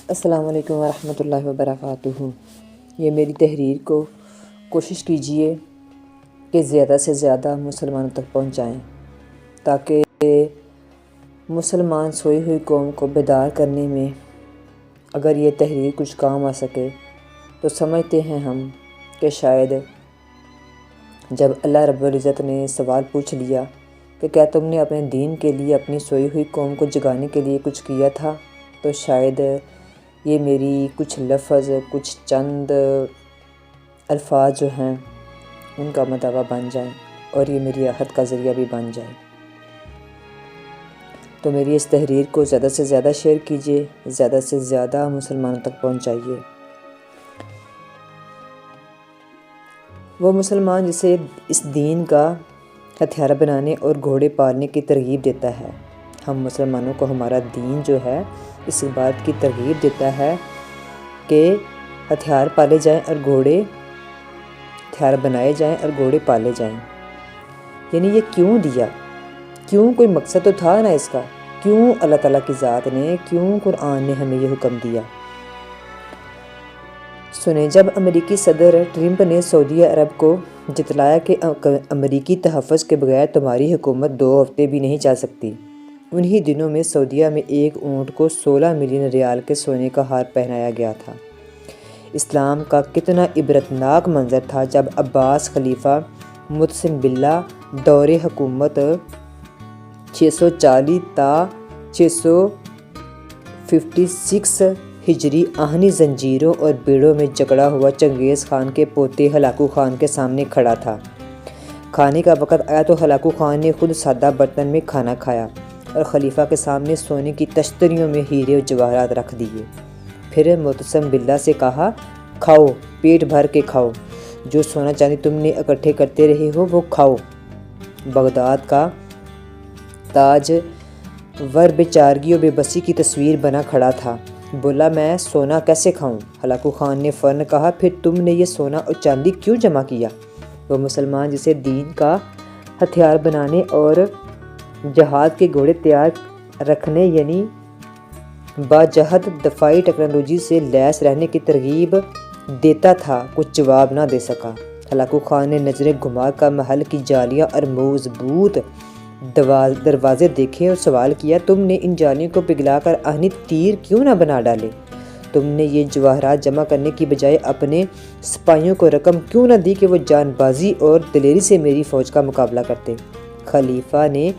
السلام علیکم ورحمۃ اللہ وبرکاتہ۔ یہ میری تحریر کو کوشش کیجئے کہ زیادہ سے زیادہ مسلمانوں تک پہنچائیں تاکہ مسلمان سوئی ہوئی قوم کو بیدار کرنے میں اگر یہ تحریر کچھ کام آ سکے تو سمجھتے ہیں ہم کہ شاید جب اللہ رب العزت نے سوال پوچھ لیا کہ کیا تم نے اپنے دین کے لیے اپنی سوئی ہوئی قوم کو جگانے کے لیے کچھ کیا تھا، تو شاید یہ میری کچھ لفظ، کچھ چند الفاظ جو ہیں ان کا مدعا بن جائیں اور یہ میری راحت کا ذریعہ بھی بن جائے۔ تو میری اس تحریر کو زیادہ سے زیادہ شیئر کیجئے، زیادہ سے زیادہ مسلمانوں تک پہنچائیے۔ وہ مسلمان جسے اس دین کا ہتھیار بنانے اور گھوڑے پالنے کی ترغیب دیتا ہے، ہم مسلمانوں کو ہمارا دین جو ہے اس بات کی ترغیب دیتا ہے کہ ہتھیار پالے جائیں اور ہتھیار بنائے جائیں اور گھوڑے پالے جائیں۔ یعنی یہ کیوں دیا؟ کیوں؟ کوئی مقصد تو تھا نا اس کا؟ کیوں اللہ تعالیٰ کی ذات نے، کیوں قرآن نے ہمیں یہ حکم دیا؟ سنیں، جب امریکی صدر ٹرمپ نے سعودی عرب کو جتلایا کہ امریکی تحفظ کے بغیر تمہاری حکومت 2 ہفتے بھی نہیں چل سکتی، انہی دنوں میں سعودیہ میں ایک اونٹ کو 16 ملین ریال کے سونے کا ہار پہنایا گیا تھا۔ اسلام کا کتنا عبرتناک منظر تھا جب عباس خلیفہ متسم باللہ دور حکومت 640 تا 656 ہجری آہنی زنجیروں اور بیڑوں میں جکڑا ہوا چنگیز خان کے پوتے ہلاکو خان کے سامنے کھڑا تھا۔ کھانے کا وقت آیا تو ہلاکو خان نے خود سادہ برتن میں کھانا کھایا اور خلیفہ کے سامنے سونے کی تشتریوں میں ہیرے و جواہرات رکھ دیے۔ پھر متسم باللہ سے کہا، کھاؤ، پیٹ بھر کے کھاؤ، جو سونا چاندی تم نے اکٹھے کرتے رہے ہو وہ کھاؤ۔ بغداد کا تاج ور بے چارگی و بے بسی کی تصویر بنا کھڑا تھا۔ بولا، میں سونا کیسے کھاؤں؟ ہلاکو خان نے فوراً کہا، پھر تم نے یہ سونا اور چاندی کیوں جمع کیا؟ وہ مسلمان جسے دین کا ہتھیار بنانے اور جہاد کے گھوڑے تیار رکھنے یعنی باجہد دفاعی ٹیکنالوجی سے لیس رہنے کی ترغیب دیتا تھا، کچھ جواب نہ دے سکا۔ ہلاکو خان نے نظریں گھما کر محل کی جالیاں اور مضبوط دروازے دیکھے اور سوال کیا، تم نے ان جالیوں کو پگھلا کر آہنی تیر کیوں نہ بنا ڈالے؟ تم نے یہ جواہرات جمع کرنے کی بجائے اپنے سپاہیوں کو رقم کیوں نہ دی کہ وہ جان بازی اور دلیری سے میری فوج کا مقابلہ کرتے؟ خلیفہ نے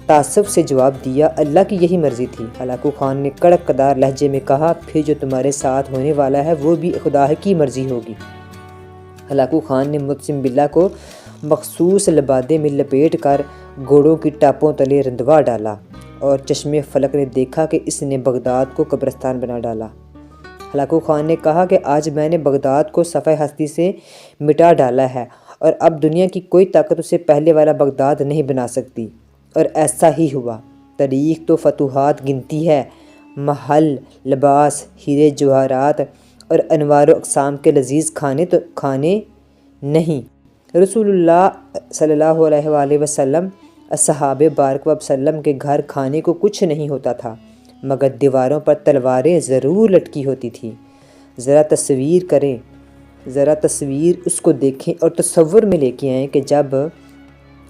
تعصب سے جواب دیا، اللہ کی یہی مرضی تھی۔ ہلاکو خان نے کڑک قدار لہجے میں کہا، پھر جو تمہارے ساتھ ہونے والا ہے وہ بھی خدا کی مرضی ہوگی۔ ہلاکو خان نے متسم باللہ کو مخصوص لبادے میں لپیٹ کر گھوڑوں کی ٹاپوں تلے رندوا ڈالا اور چشمے فلک نے دیکھا کہ اس نے بغداد کو قبرستان بنا ڈالا۔ ہلاکو خان نے کہا کہ آج میں نے بغداد کو صفحہ ہستی سے مٹا ڈالا ہے اور اب دنیا کی کوئی طاقت اسے پہلے والا بغداد نہیں بنا سکتی، اور ایسا ہی ہوا۔ تاریخ تو فتوحات گنتی ہے، محل، لباس، ہیرے جواہرات اور انواع و اقسام کے لذیذ کھانے نہیں۔ رسول اللہ صلی اللہ علیہ وآلہ وسلم، اصحاب بارک وسلم کے گھر کھانے کو کچھ نہیں ہوتا تھا مگر دیواروں پر تلواریں ضرور لٹکی ہوتی تھیں۔ ذرا تصویر اس کو دیکھیں اور تصور میں لے کے آئیں کہ جب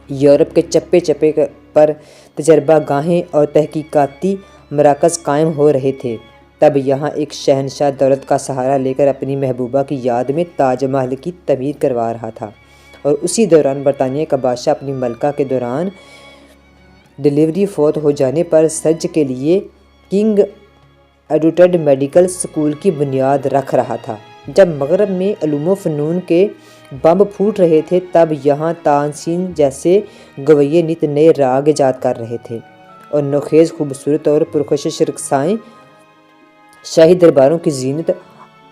یورپ کے چپے چپے پر تجربہ گاہیں اور تحقیقاتی مراکز قائم ہو رہے تھے، تب یہاں ایک شہنشاہ دولت کا سہارا لے کر اپنی محبوبہ کی یاد میں تاج محل کی تعمیر کروا رہا تھا، اور اسی دوران برطانیہ کا بادشاہ اپنی ملکہ کے دوران ڈلیوری فوت ہو جانے پر سرج کے لیے کنگ ایڈورڈ میڈیکل سکول کی بنیاد رکھ رہا تھا۔ جب مغرب میں علوم و فنون کے بم پھوٹ رہے تھے، تب یہاں تانسین جیسے گویے نت نئے راگ ایجاد کر رہے تھے اور نوخیز خوبصورت اور پرکشش رقصائیں شاہی درباروں کی زینت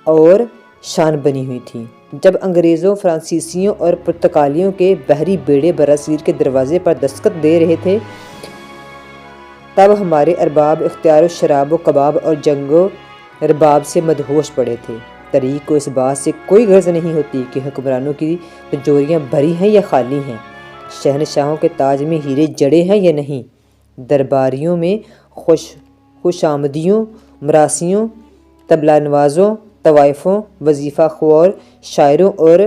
اور شان بنی ہوئی تھیں۔ جب انگریزوں، فرانسیسیوں اور پرتگالیوں کے بحری بیڑے برصغیر کے دروازے پر دستک دے رہے تھے، تب ہمارے ارباب اختیار و شراب و کباب اور جنگ و رباب سے مدہوش پڑے تھے۔ تاریخ کو اس بات سے کوئی غرض نہیں ہوتی کہ حکمرانوں کی تجوریاں بھری ہیں یا خالی ہیں، شہنشاہوں کے تاج میں ہیرے جڑے ہیں یا نہیں، درباریوں میں خوش آمدیوں، مراسیوں طبلہ نوازوں، طوائفوں، وظیفہ خور شاعروں اور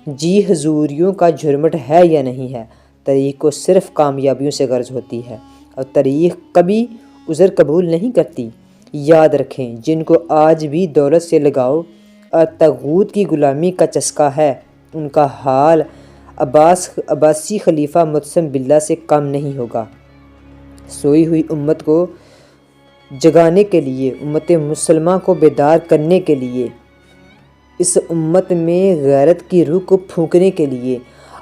جی حضوریوں کا جھرمٹ ہے یا نہیں ہے۔ تاریخ کو صرف کامیابیوں سے غرض ہوتی ہے اور تاریخ کبھی عذر قبول نہیں کرتی۔ یاد رکھیں، جن کو آج بھی دولت سے لگاؤ اور طاغوت کی غلامی کا چسکا ہے، ان کا حال عباسی خلیفہ معتصم باللہ سے کم نہیں ہوگا۔ سوئی ہوئی امت کو جگانے کے لیے، امت مسلمہ کو بیدار کرنے کے لیے، اس امت میں غیرت کی روح کو پھونکنے کے لیے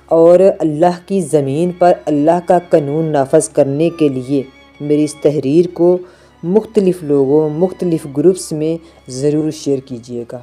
اور اللہ کی زمین پر اللہ کا قانون نافذ کرنے کے لیے میری اس تحریر کو مختلف لوگوں، مختلف گروپس میں ضرور شیئر کیجیے گا۔